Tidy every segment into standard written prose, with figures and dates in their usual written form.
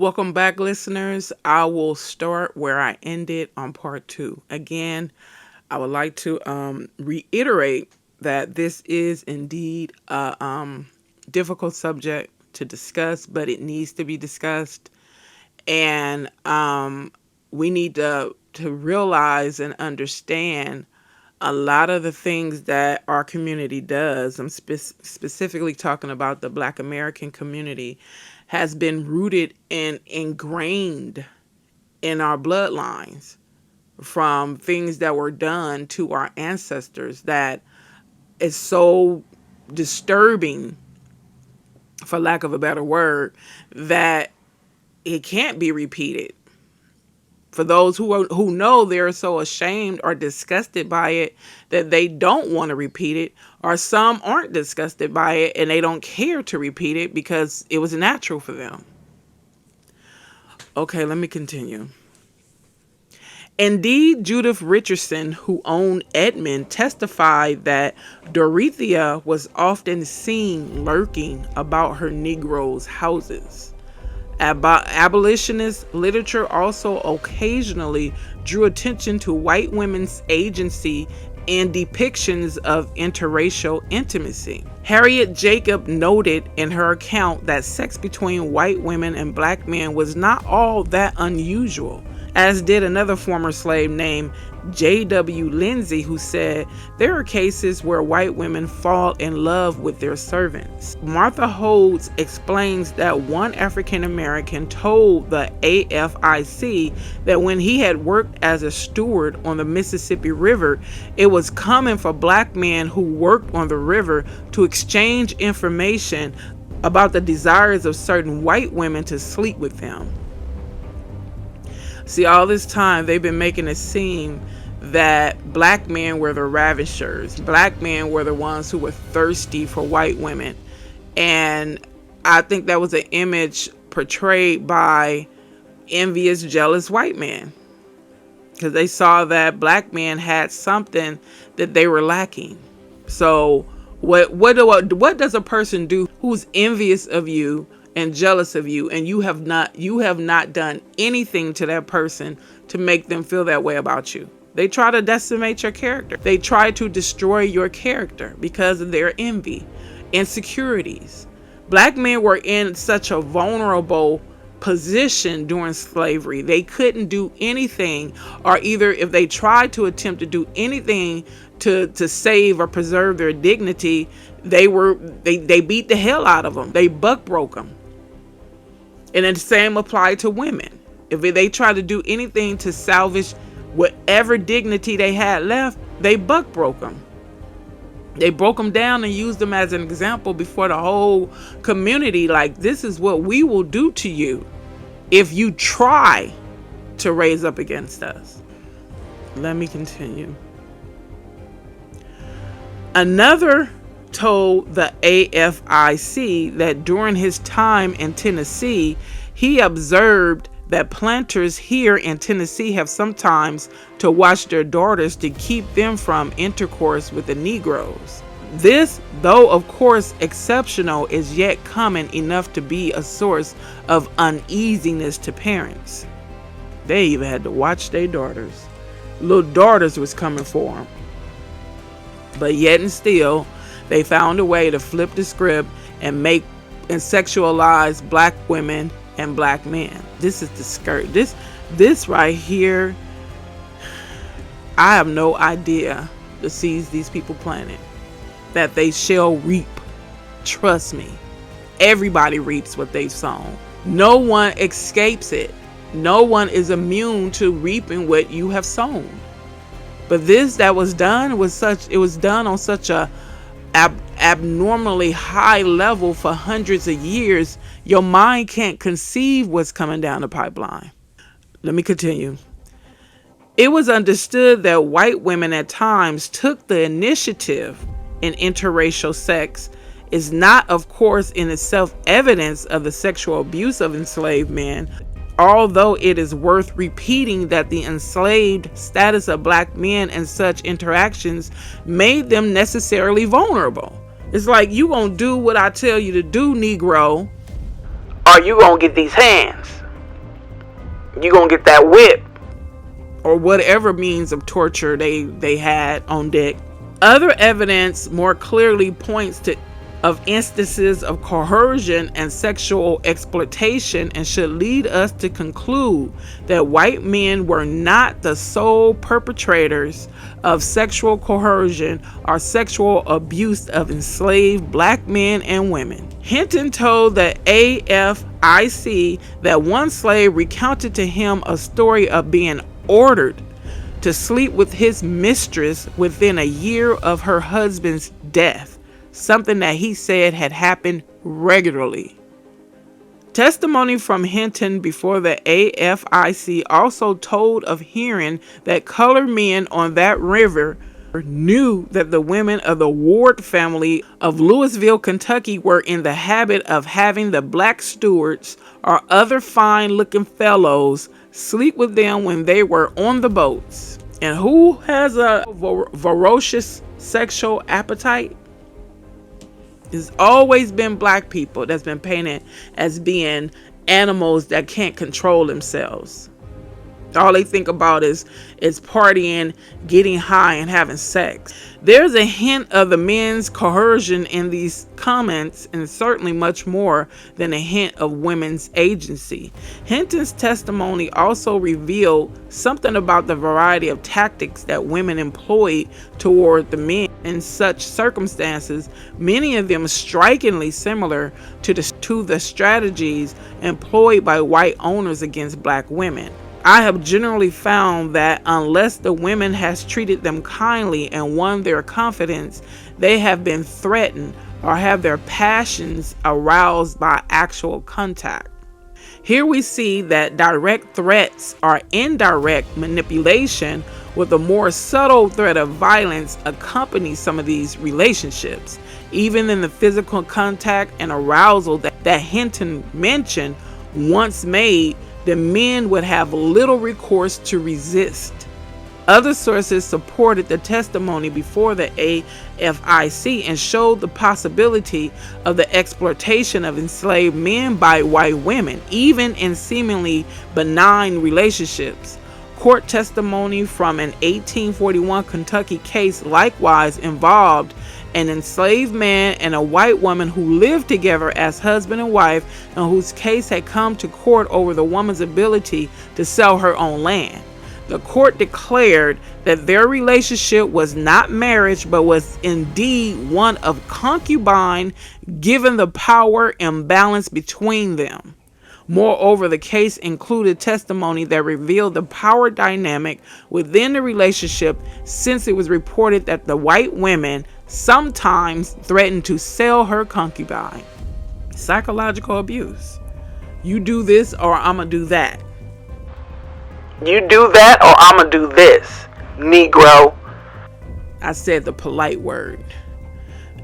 Welcome back, listeners. I will start where I ended on part 2. Again, I would like to reiterate that this is indeed a difficult subject to discuss, but it needs to be discussed. And we need to realize and understand a lot of the things that our community does. I'm specifically talking about the Black American community, has been rooted and ingrained in our bloodlines from things that were done to our ancestors that is so disturbing, for lack of a better word, that it can't be repeated. For those who know, they're so ashamed or disgusted by it that they don't want to repeat it, or some aren't disgusted by it and they don't care to repeat it because it was natural for them. Okay, let me continue. Indeed, Judith Richardson, who owned Edmond, testified that Dorothea was often seen lurking about her Negroes' houses. Abolitionist literature also occasionally drew attention to white women's agency and depictions of interracial intimacy. Harriet Jacob noted in her account that sex between white women and black men was not all that unusual, as did another former slave named J.W. Lindsay, who said there are cases where white women fall in love with their servants. Martha Holds explains that one African American told the AFIC that when he had worked as a steward on the Mississippi River, it was common for black men who worked on the river to exchange information about the desires of certain white women to sleep with them. See, all this time they've been making it seem that black men were the ravishers. Black men were the ones who were thirsty for white women. And I think that was an image portrayed by envious, jealous white men, because they saw that black men had something that they were lacking. So what does a person do who's envious of you and jealous of you, and you have not done anything to that person to make them feel that way about you? They try to decimate your character. They try to destroy your character because of their envy, insecurities. Black men were in such a vulnerable position during slavery. They couldn't do anything, or either if they tried to attempt to do anything to save or preserve their dignity, they beat the hell out of them. They buck broke them. And then the same applied to women. If they tried to do anything to salvage whatever dignity they had left, they buck broke them. They broke them down and used them as an example before the whole community. Like, this is what we will do to you if you try to raise up against us. Let me continue. Another told the AFIC that during his time in Tennessee, he observed that planters here in Tennessee have sometimes to watch their daughters to keep them from intercourse with the Negroes. This, though of course exceptional, is yet common enough to be a source of uneasiness to parents. They even had to watch their daughters. Little daughters was coming for them. But yet and still, they found a way to flip the script and sexualize black women and black men. This is the skirt. This right here, I have no idea the seeds these people planted, that they shall reap. Trust me. Everybody reaps what they've sown. No one escapes it. No one is immune to reaping what you have sown. But this that was done was done on such a abnormally high level for hundreds of years. Your mind can't conceive what's coming down the pipeline. Let me continue. It was understood that white women at times took the initiative in interracial sex. Is not, of course, in itself evidence of the sexual abuse of enslaved men, although it is worth repeating that the enslaved status of black men and such interactions made them necessarily vulnerable. It's like, you gonna do what I tell you to do, Negro, or you gonna get these hands. you're going to get that whip or whatever means of torture they had on deck. Other evidence more clearly points to of instances of coercion and sexual exploitation and should lead us to conclude that white men were not the sole perpetrators of sexual coercion or sexual abuse of enslaved black men and women. Hinton told the AFIC that one slave recounted to him a story of being ordered to sleep with his mistress within a year of her husband's death, something that he said had happened regularly. Testimony from Hinton before the AFIC also told of hearing that colored men on that river knew that the women of the Ward family of Louisville, Kentucky were in the habit of having the black stewards or other fine-looking fellows sleep with them when they were on the boats. And who has a voracious sexual appetite? It's always been black people that's been painted as being animals that can't control themselves. All they think about is partying, getting high, and having sex. There's a hint of the men's coercion in these comments, and certainly much more than a hint of women's agency. Hinton's testimony also revealed something about the variety of tactics that women employed toward the men in such circumstances, many of them strikingly similar to the strategies employed by white owners against black women. I have generally found that unless the women has treated them kindly and won their confidence, they have been threatened or have their passions aroused by actual contact. Here we see that direct threats or indirect manipulation with a more subtle threat of violence accompany some of these relationships. Even in the physical contact and arousal that Hinton mentioned, once made, the men would have little recourse to resist. Other sources supported the testimony before the AFIC and showed the possibility of the exploitation of enslaved men by white women, even in seemingly benign relationships. Court testimony from an 1841 Kentucky case likewise involved an enslaved man and a white woman who lived together as husband and wife, and whose case had come to court over the woman's ability to sell her own land. The court declared that their relationship was not marriage, but was indeed one of concubine, given the power imbalance between them. Moreover, the case included testimony that revealed the power dynamic within the relationship, since it was reported that the white women sometimes threatened to sell her concubine. Psychological abuse. You do this or I'm gonna do that. You do that or I'm gonna do this, Negro. I said the polite word.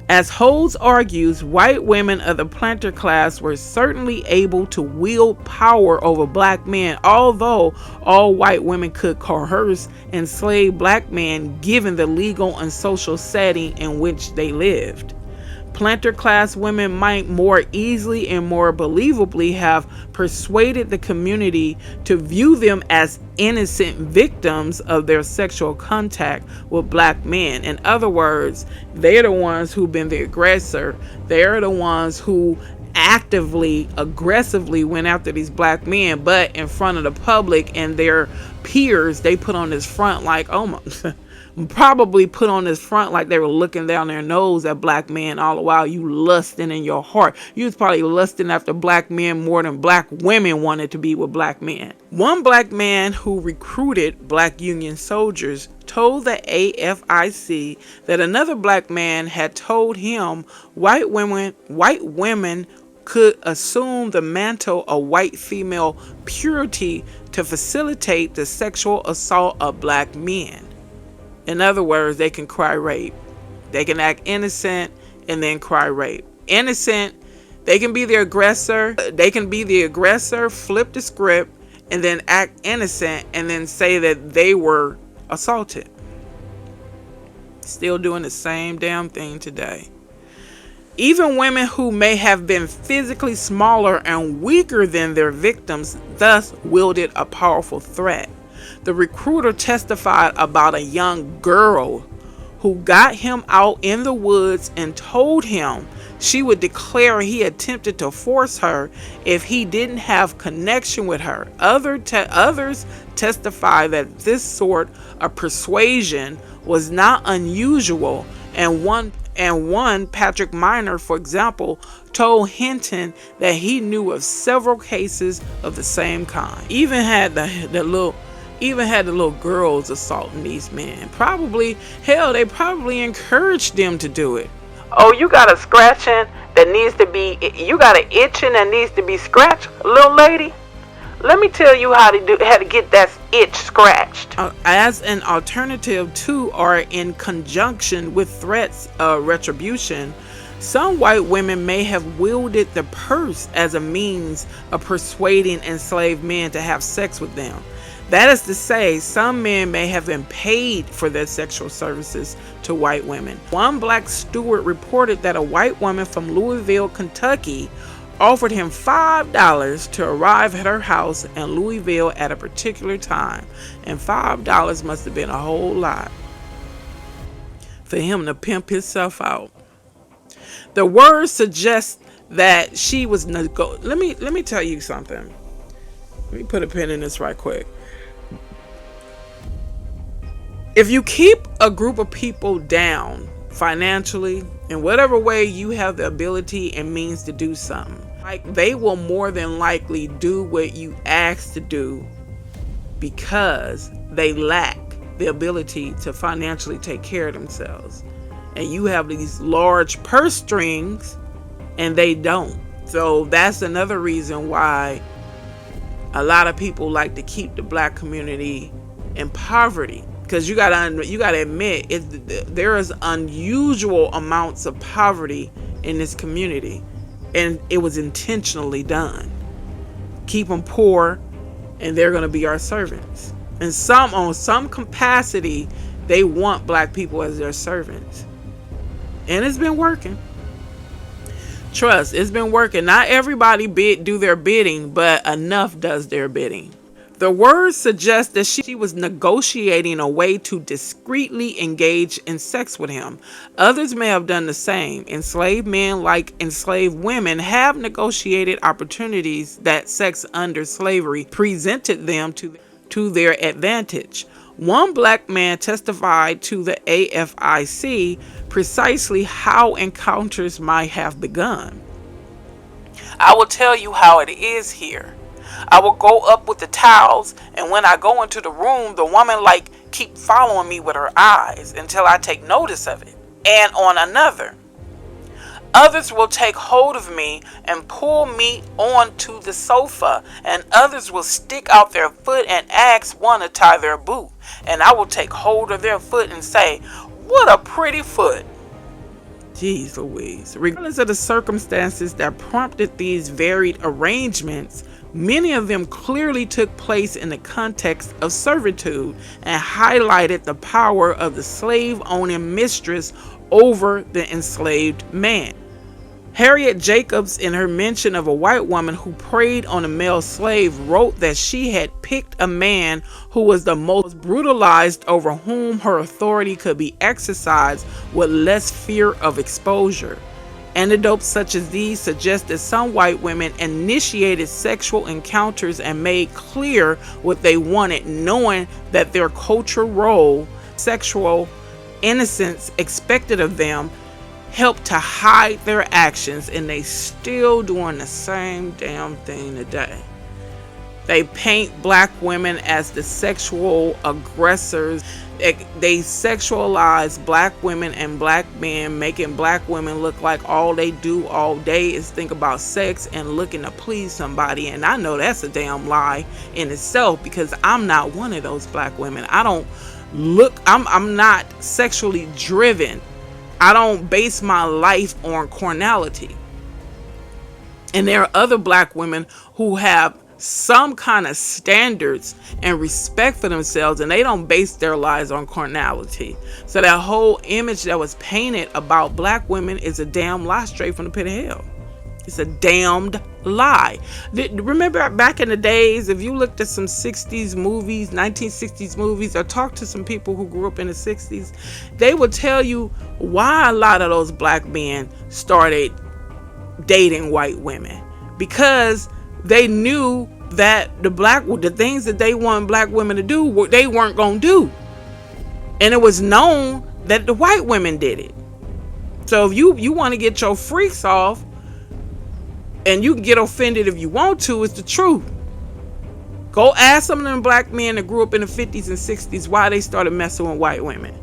As Holmes argues, white women of the planter class were certainly able to wield power over black men, although all white women could coerce enslaved black men given the legal and social setting in which they lived. Planter class women might more easily and more believably have persuaded the community to view them as innocent victims of their sexual contact with black men. In other words, they're the ones who've been the aggressor. They're the ones who actively, aggressively went after these black men, but in front of the public and their peers, they put on this front like, oh my... probably put on this front like they were looking down their nose at black men all the while you lusting in your heart. You was probably lusting after black men more than black women wanted to be with black men. One black man who recruited black Union soldiers told the AFIC that another black man had told him white women could assume the mantle of white female purity to facilitate the sexual assault of black men. In other words, they can cry rape. They can act innocent and then cry rape. Innocent, they can be the aggressor. They can be the aggressor, flip the script, and then act innocent and then say that they were assaulted. Still doing the same damn thing today. Even women who may have been physically smaller and weaker than their victims thus wielded a powerful threat. The recruiter testified about a young girl who got him out in the woods and told him she would declare he attempted to force her if he didn't have connection with her. Others testify that this sort of persuasion was not unusual, and one Patrick Minor, for example, told Hinton that he knew of several cases of the same kind. Even had the little girls assaulting these men. They probably encouraged them to do it. Oh, you got a scratching that needs to be, you got an itching that needs to be scratched, little lady? Let me tell you how to get that itch scratched. As an alternative to or in conjunction with threats of retribution, some white women may have wielded the purse as a means of persuading enslaved men to have sex with them. That is to say, some men may have been paid for their sexual services to white women. One black steward reported that a white woman from Louisville, Kentucky, offered him $5 to arrive at her house in Louisville at a particular time. And $5 must have been a whole lot for him to pimp himself out. The word suggests that she was let me tell you something. Let me put a pin in this right quick. If you keep a group of people down financially, in whatever way you have the ability and means to do something, like, they will more than likely do what you ask to do because they lack the ability to financially take care of themselves. And you have these large purse strings and they don't. So that's another reason why a lot of people like to keep the black community in poverty. Because you gotta admit, there is unusual amounts of poverty in this community, and it was intentionally done. Keep them poor, and they're gonna be our servants. And on some capacity, they want black people as their servants, and it's been working. Trust, it's been working. Not everybody do their bidding, but enough does their bidding. The word suggests that she was negotiating a way to discreetly engage in sex with him. Others may have done the same. Enslaved men, like enslaved women, have negotiated opportunities that sex under slavery presented them to their advantage. One black man testified to the AFIC precisely how encounters might have begun. I will tell you how it is here. I will go up with the towels, and when I go into the room, the woman keep following me with her eyes until I take notice of it. And on another, others will take hold of me and pull me onto the sofa, and others will stick out their foot and ask one to tie their boot, and I will take hold of their foot and say, "What a pretty foot." Jeez Louise. Regardless of the circumstances that prompted these varied arrangements, many of them clearly took place in the context of servitude and highlighted the power of the slave-owning mistress over the enslaved man. Harriet Jacobs, in her mention of a white woman who preyed on a male slave, wrote that she had picked a man who was the most brutalized, over whom her authority could be exercised with less fear of exposure. Anecdotes such as these suggest that some white women initiated sexual encounters and made clear what they wanted, knowing that their cultural role, sexual innocence expected of them, helped to hide their actions, and they still doing the same damn thing today. They paint black women as the sexual aggressors. They sexualize black women and black men, making black women look like all they do all day is think about sex and looking to please somebody. And I know that's a damn lie in itself, because I'm not one of those black women. I'm not sexually driven. I don't base my life on carnality. And there are other black women who have some kind of standards and respect for themselves, and they don't base their lives on carnality. So that whole image that was painted about black women is a damn lie straight from the pit of hell. It's a damned lie. Remember back in the days, if you looked at some 60s movies, 1960s movies, or talked to some people who grew up in the 60s, they would tell you why a lot of those black men started dating white women. Because they knew that the things that they wanted black women to do, they weren't going to do. And it was known that the white women did it. So if you want to get your freaks off, and you can get offended if you want to, it's the truth. Go ask some of them black men that grew up in the 50s and 60s why they started messing with white women.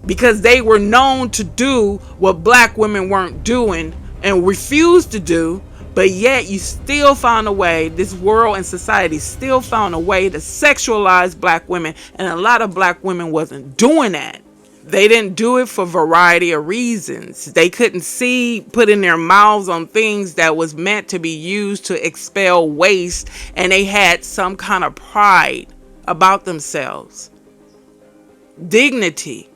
Because they were known to do what black women weren't doing and refused to do, but yet you still found a way, this world and society still found a way to sexualize black women, and a lot of black women wasn't doing that. They didn't do it for a variety of reasons. They couldn't see putting their mouths on things that was meant to be used to expel waste, and they had some kind of pride about themselves. Dignity.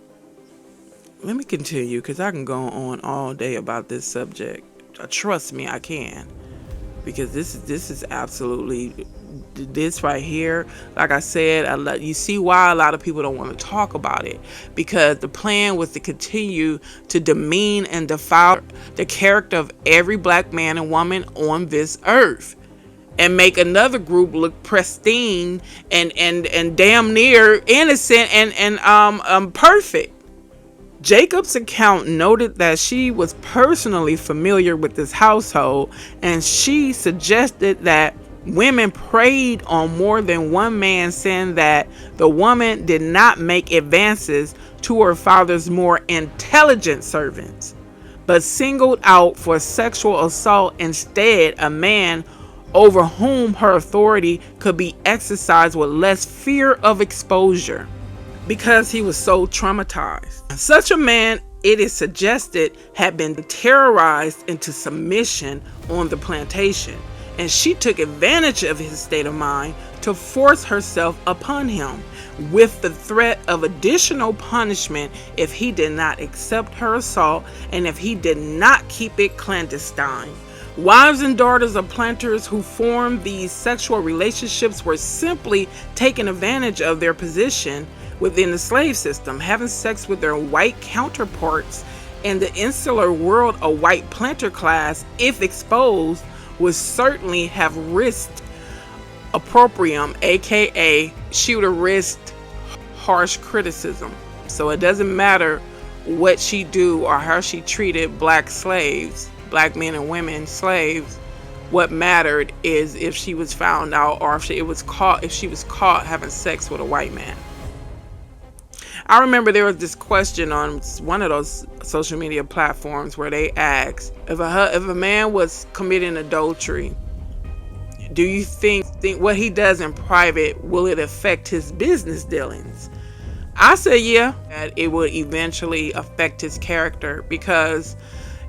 Let me continue, because I can go on all day about this subject. Trust me, I can. Because this is absolutely, this right here, like I said, you see why a lot of people don't want to talk about it, because the plan was to continue to demean and defile the character of every black man and woman on this earth, and make another group look pristine and damn near innocent and perfect. Jacob's account noted that she was personally familiar with this household, and she suggested that women preyed on more than one man, saying that the woman did not make advances to her father's more intelligent servants, but singled out for sexual assault instead a man over whom her authority could be exercised with less fear of exposure, because he was so traumatized. Such a man, it is suggested, had been terrorized into submission on the plantation, and she took advantage of his state of mind to force herself upon him, with the threat of additional punishment if he did not accept her assault and if he did not keep it clandestine. Wives and daughters of planters who formed these sexual relationships were simply taking advantage of their position within the slave system, having sex with their white counterparts in the insular world. A white planter class, if exposed, would certainly have risked opprobrium, aka she would have risked harsh criticism. So it doesn't matter what she do or how she treated black slaves, black men and women slaves. What mattered is if she was found out, or if she was caught having sex with a white man. I remember there was this question on one of those social media platforms where they asked, if a man was committing adultery, do you think what he does in private, will it affect his business dealings? I say yeah, that it will eventually affect his character, because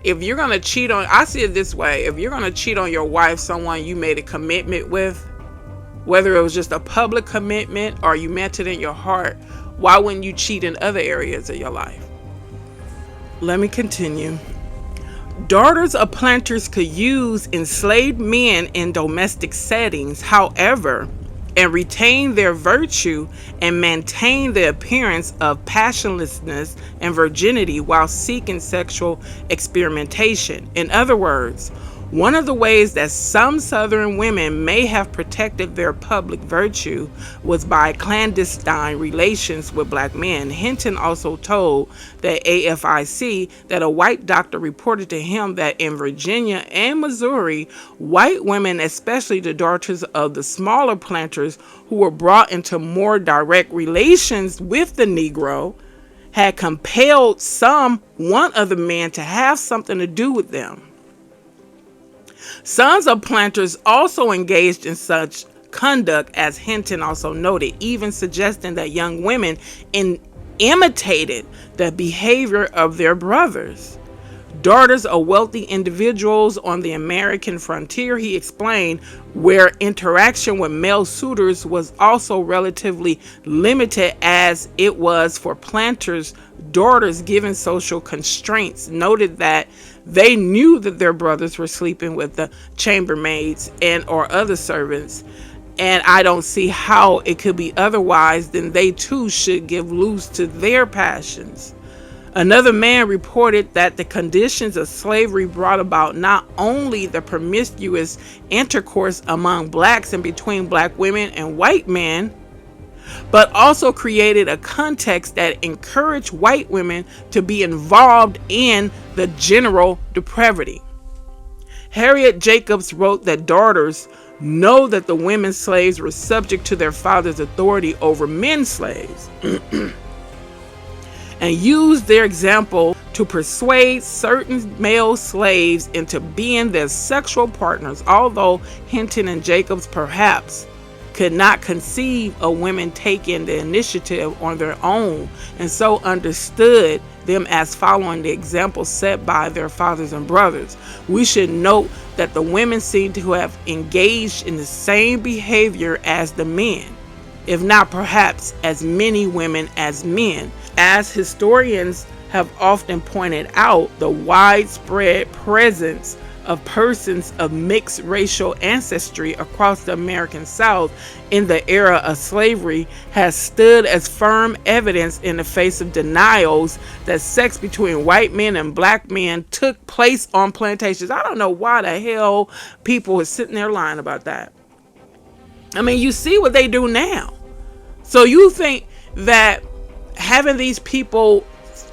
if you're going to cheat on, I see it this way, if you're going to cheat on your wife, someone you made a commitment with, whether it was just a public commitment or you meant it in your heart, why wouldn't you cheat in other areas of your life? Let me continue. Daughters of planters could use enslaved men in domestic settings, however, and retain their virtue and maintain the appearance of passionlessness and virginity while seeking sexual experimentation. In other words, one of the ways that some Southern women may have protected their public virtue was by clandestine relations with black men. Hinton also told the AFIC that a white doctor reported to him that in Virginia and Missouri, white women, especially the daughters of the smaller planters who were brought into more direct relations with the Negro, had compelled one of the men to have something to do with them. Sons of planters also engaged in such conduct, as Hinton also noted, even suggesting that young women imitated the behavior of their brothers. daughters of wealthy individuals on the American frontier, he explained, where interaction with male suitors was also relatively limited as it was for planters' daughters given social constraints, noted that they knew that their brothers were sleeping with the chambermaids and or other servants, and I don't see how it could be otherwise than they too should give loose to their passions. Another man reported that the conditions of slavery brought about not only the promiscuous intercourse among blacks and between black women and white men, but also created a context that encouraged white women to be involved in the general depravity. Harriet Jacobs wrote that daughters know that the women slaves were subject to their father's authority over men slaves and used their example to persuade certain male slaves into being their sexual partners, although Hinton and Jacobs perhaps could not conceive of women taking the initiative on their own, and so understood them as following the example set by their fathers and brothers. We should note that the women seem to have engaged in the same behavior as the men, if not perhaps as many women as men. As historians have often pointed out, the widespread presence of persons of mixed racial ancestry across the American South in the era of slavery has stood as firm evidence in the face of denials that sex between white men and black men took place on plantations. I don't know why the hell people are sitting there lying about that. I mean, you see what they do now. So you think that having these people,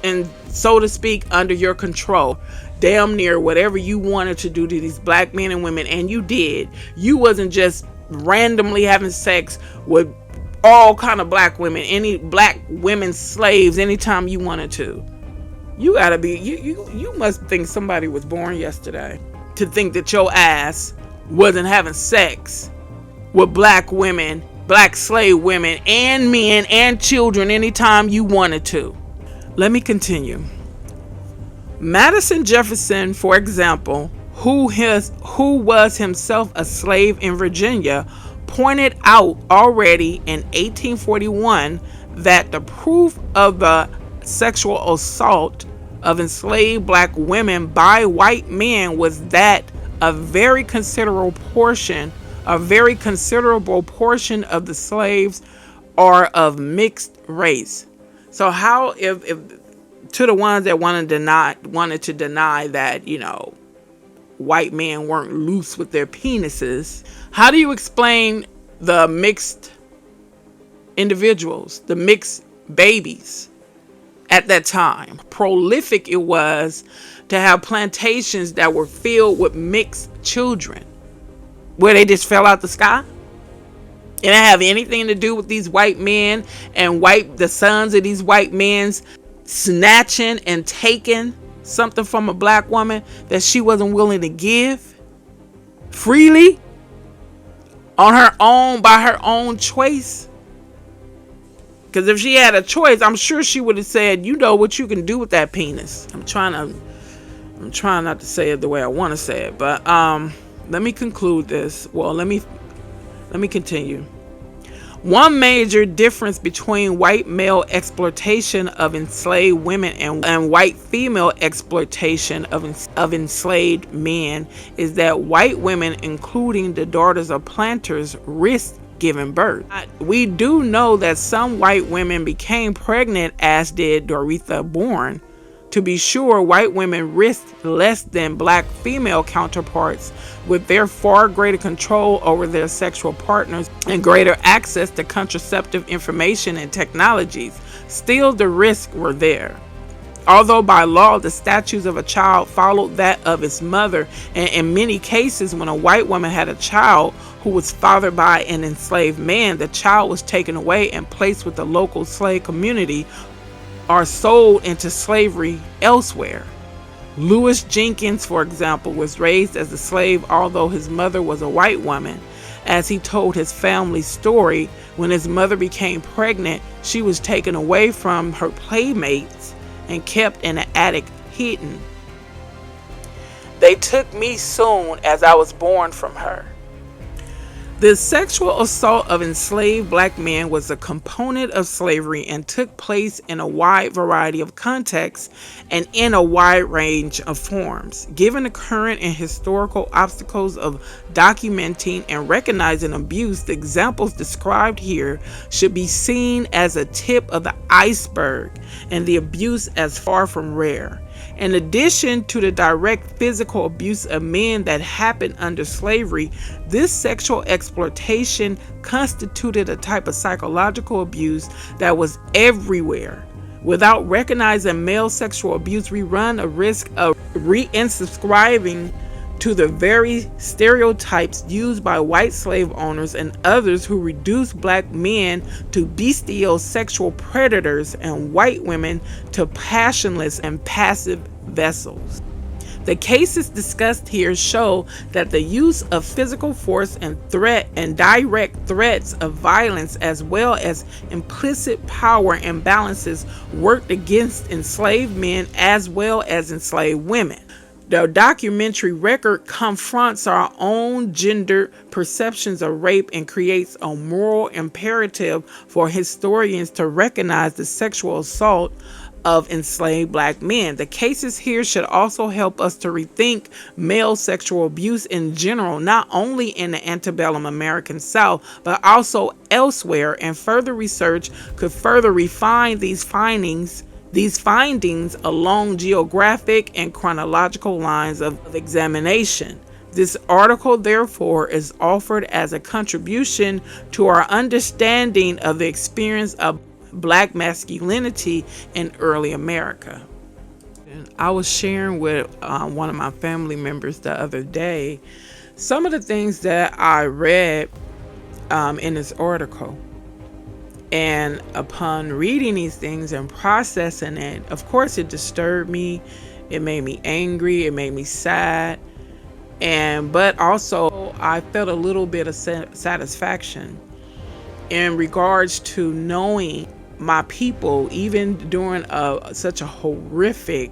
and so to speak, under your control, damn near whatever you wanted to do to these black men and women, and you did. You wasn't just randomly having sex with all kind of black women, any black women slaves, anytime you wanted to. You gotta be, you must think somebody was born yesterday to think that your ass wasn't having sex with black women, black slave women, and men and children anytime you wanted to. Let me continue. Madison Jefferson, for example, who was himself a slave in Virginia, pointed out already in 1841 that the proof of the sexual assault of enslaved black women by white men was that a very considerable portion of the slaves are of mixed race. So how, if to the ones that wanted to deny that, you know, white men weren't loose with their penises, how do you explain the mixed individuals, the mixed babies at that time? Prolific it was to have plantations that were filled with mixed children, where they just fell out the sky. It didn't have anything to do with these white men and the sons of these white men's snatching and taking something from a black woman that she wasn't willing to give freely on her own, by her own choice. Because if she had a choice, I'm sure she would have said, you know what you can do with that penis. I'm trying not to say it the way I want to say it, but let me conclude this. Well, let me continue. One major difference between white male exploitation of enslaved women and white female exploitation of enslaved men is that white women, including the daughters of planters, risked giving birth. We do know that some white women became pregnant, as did Dorothy Bourne. To be sure, white women risked less than black female counterparts, with their far greater control over their sexual partners and greater access to contraceptive information and technologies. Still, the risks were there. Although by law the status of a child followed that of its mother, and in many cases when a white woman had a child who was fathered by an enslaved man, the child was taken away and placed with the local slave community or sold into slavery elsewhere. Lewis Jenkins, for example, was raised as a slave, although his mother was a white woman. As he told his family story, when his mother became pregnant, she was taken away from her playmates and kept in an attic hidden. They took me soon as I was born from her. The sexual assault of enslaved black men was a component of slavery and took place in a wide variety of contexts and in a wide range of forms. Given the current and historical obstacles of documenting and recognizing abuse, the examples described here should be seen as a tip of the iceberg and the abuse as far from rare. In addition to the direct physical abuse of men that happened under slavery, this sexual exploitation constituted a type of psychological abuse that was everywhere. Without recognizing male sexual abuse, we run a risk of re-inscribing to the very stereotypes used by white slave owners and others who reduce black men to bestial sexual predators and white women to passionless and passive vessels. The cases discussed here show that the use of physical force and threat and direct threats of violence, as well as implicit power imbalances, worked against enslaved men as well as enslaved women. The documentary record confronts our own gendered perceptions of rape and creates a moral imperative for historians to recognize the sexual assault of enslaved black men. The cases here should also help us to rethink male sexual abuse in general, not only in the antebellum American South, but also elsewhere, and further research could further refine these findings along geographic and chronological lines of examination. This article, therefore, is offered as a contribution to our understanding of the experience of black masculinity in early America. And I was sharing with one of my family members the other day some of the things that I read in this article. And upon reading these things and processing it, of course, it disturbed me. It made me angry. It made me sad. But also, I felt a little bit of satisfaction in regards to knowing my people, even during such a horrific,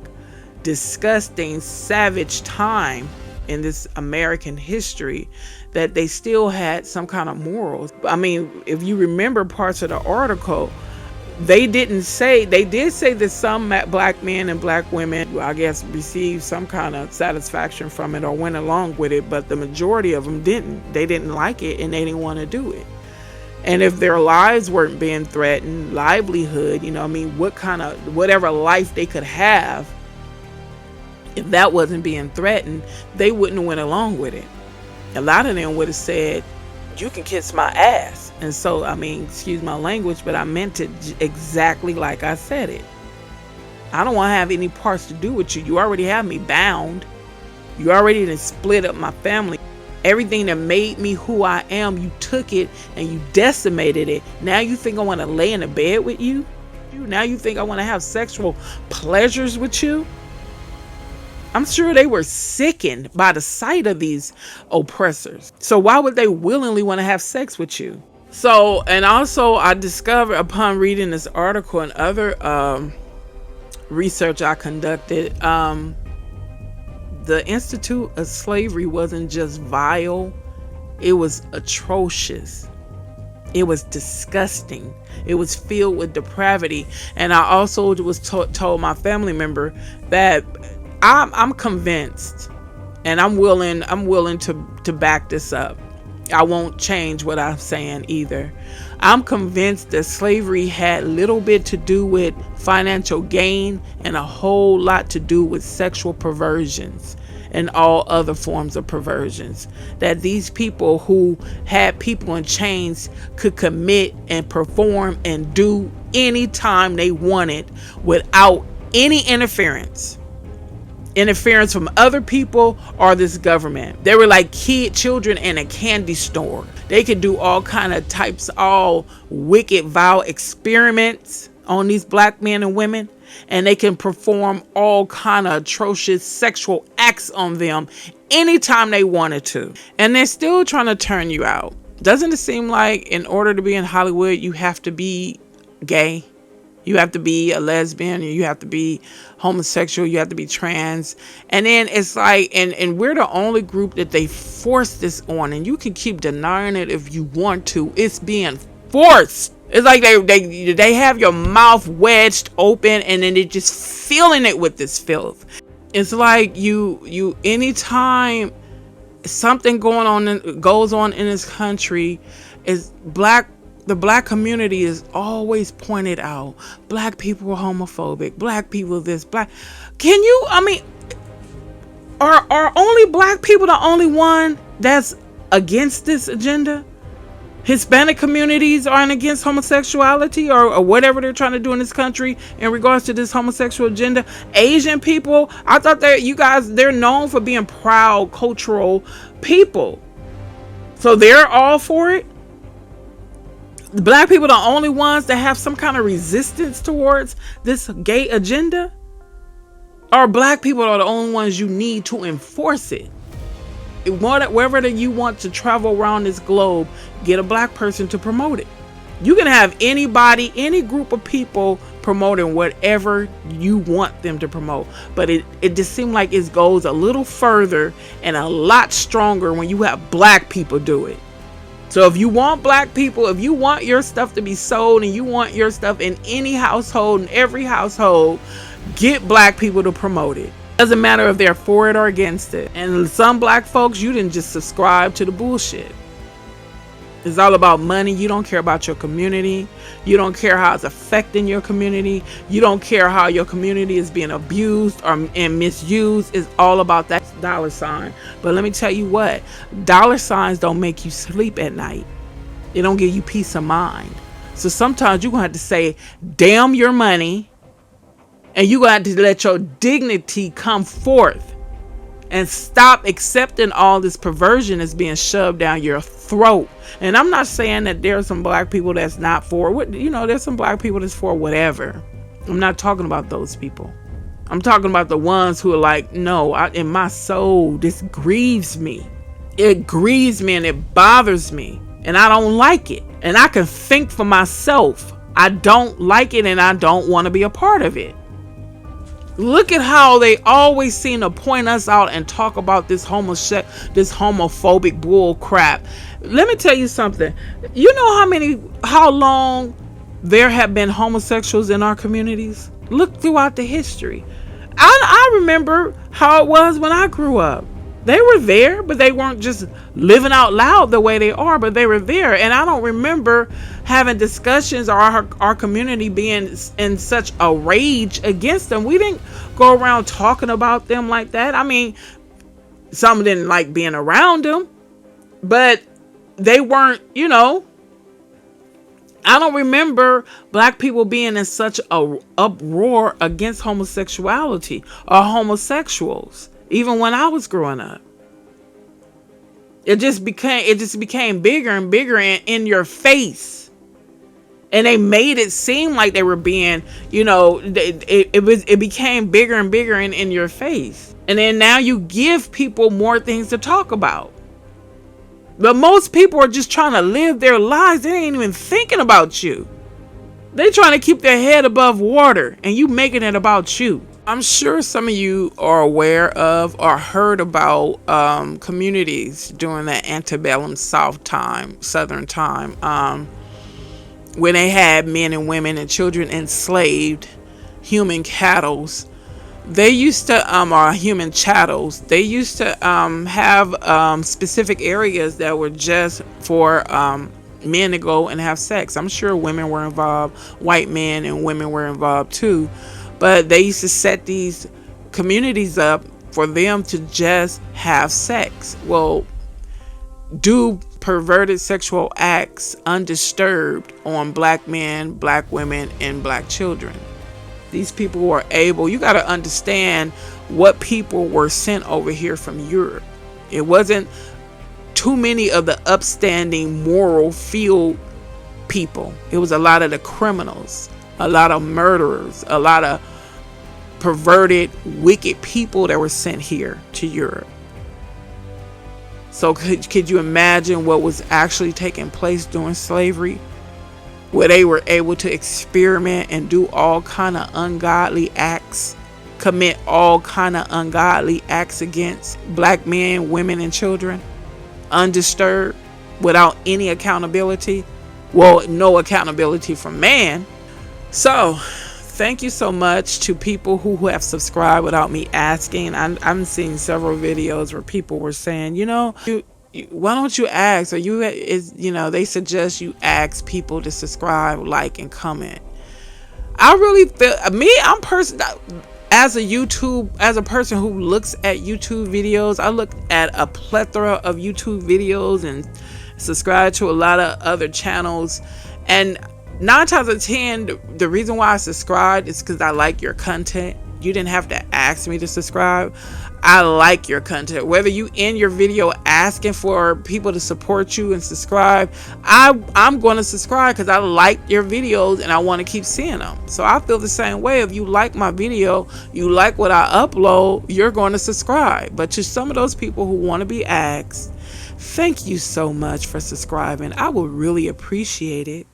disgusting, savage time in this American history, that they still had some kind of morals. I mean, if you remember parts of the article, they did say that some black men and black women, I guess, received some kind of satisfaction from it or went along with it, but the majority of them didn't. They didn't like it and they didn't want to do it. And if their lives weren't being threatened, livelihood, whatever life they could have, if that wasn't being threatened, they wouldn't have went along with it. A lot of them would have said, "You can kiss my ass." And so, excuse my language, but I meant it exactly like I said it. I don't want to have any parts to do with you. You already have me bound. You already done split up my family. Everything that made me who I am, you took it and you decimated it. Now you think I want to lay in a bed with you? Now you think I want to have sexual pleasures with you? I'm sure they were sickened by the sight of these oppressors. So why would they willingly want to have sex with you? So, and also I discovered upon reading this article and other research I conducted, the Institute of Slavery wasn't just vile, it was atrocious. It was disgusting. It was filled with depravity. And I also was told my family member that I'm convinced, and I'm willing to back this up. I won't change what I'm saying either. I'm convinced that slavery had little bit to do with financial gain and a whole lot to do with sexual perversions and all other forms of perversions. That these people who had people in chains could commit and perform and do any time they wanted without any interference from other people or this government. They were like children in a candy store. They could do all kind of types, all wicked, vile experiments on these black men and women, and they can perform all kind of atrocious sexual acts on them anytime they wanted to. And they're still trying to turn you out. Doesn't it seem like in order to be in Hollywood, you have to be gay? You have to be a lesbian, you have to be homosexual, you have to be trans. And then it's like, and we're the only group that they force this on, and you can keep denying it if you want to. It's being forced. It's like they have your mouth wedged open, and then they're just filling it with this filth. It's like you anytime something goes on in this country, is the black community is always pointed out. Black people are homophobic. Black people this. Black. Can you? I mean, are only black people the only one that's against this agenda? Hispanic communities aren't against homosexuality or whatever they're trying to do in this country in regards to this homosexual agenda. Asian people, I thought that you guys, they're known for being proud cultural people. So they're all for it. The black people are the only ones that have some kind of resistance towards this gay agenda? Or black people are the only ones you need to enforce it? Wherever you want to travel around this globe, get a black person to promote it. You can have anybody, any group of people promoting whatever you want them to promote. But it just seems like it goes a little further and a lot stronger when you have black people do it. So if you want black people, if you want your stuff to be sold and you want your stuff in any household, in every household, get black people to promote it. Doesn't matter if they're for it or against it. And some black folks, you didn't just subscribe to the bullshit. It's all about money. You don't care about your community. You don't care how it's affecting your community. You don't care how your community is being abused and misused. It's all about that dollar sign. But let me tell you what, dollar signs don't make you sleep at night. They don't give you peace of mind. So sometimes you're going to have to say, damn your money. And you're going to have to let your dignity come forth and stop accepting all this perversion that's being shoved down your throat. And I'm not saying that there are some black people that's not for it. You know, there's some black people that's for whatever. I'm not talking about those people. I'm talking about the ones who are like, no, in my soul, this grieves me. It grieves me and it bothers me. And I don't like it. And I can think for myself. I don't like it and I don't want to be a part of it. Look at how they always seem to point us out and talk about this homophobic bull crap. Let me tell you something. You know how long there have been homosexuals in our communities? Look throughout the history. I remember how it was when I grew up. They were there, but they weren't just living out loud the way they are, but they were there. And I don't remember having discussions or our community being in such a rage against them. We didn't go around talking about them like that. I mean, some didn't like being around them, but they weren't, I don't remember black people being in such a uproar against homosexuality or homosexuals. Even when I was growing up, it just became bigger and bigger in your face, and they made it seem like they were being, it became bigger and bigger in your face. And then now you give people more things to talk about. But most people are just trying to live their lives. They ain't even thinking about you. They're trying to keep their head above water, and you making it about you. I'm sure some of you are aware of or heard about communities during that antebellum Southern time, when they had men and women and children enslaved, human cattles. They used to, or human chattels, they used to have specific areas that were just for men to go and have sex. I'm sure women were involved, white men and women were involved too. But they used to set these communities up for them to just have sex. Well, do perverted sexual acts undisturbed on black men, black women, and black children. These people were able, you got to understand what people were sent over here from Europe. It wasn't too many of the upstanding moral field people. It was a lot of the criminals, a lot of murderers, a lot of perverted, wicked people that were sent here to Europe. So could you imagine what was actually taking place during slavery? where they were able to experiment and do all kind of ungodly acts, commit all kind of ungodly acts against black men, women, and children, undisturbed, without any accountability. Well, no accountability from man. So thank you so much to people who have subscribed without me asking. I'm seeing several videos where people were saying, why don't you ask? Or they suggest you ask people to subscribe, like, and comment. I really feel as a person who looks at YouTube videos, I look at a plethora of YouTube videos and subscribe to a lot of other channels, and 9 times out of 10, the reason why I subscribed is because I like your content. You didn't have to ask me to subscribe. I like your content. Whether you end your video asking for people to support you and subscribe, I'm going to subscribe because I like your videos and I want to keep seeing them. So I feel the same way. If you like my video, you like what I upload, you're going to subscribe. But to some of those people who want to be asked, thank you so much for subscribing. I will really appreciate it.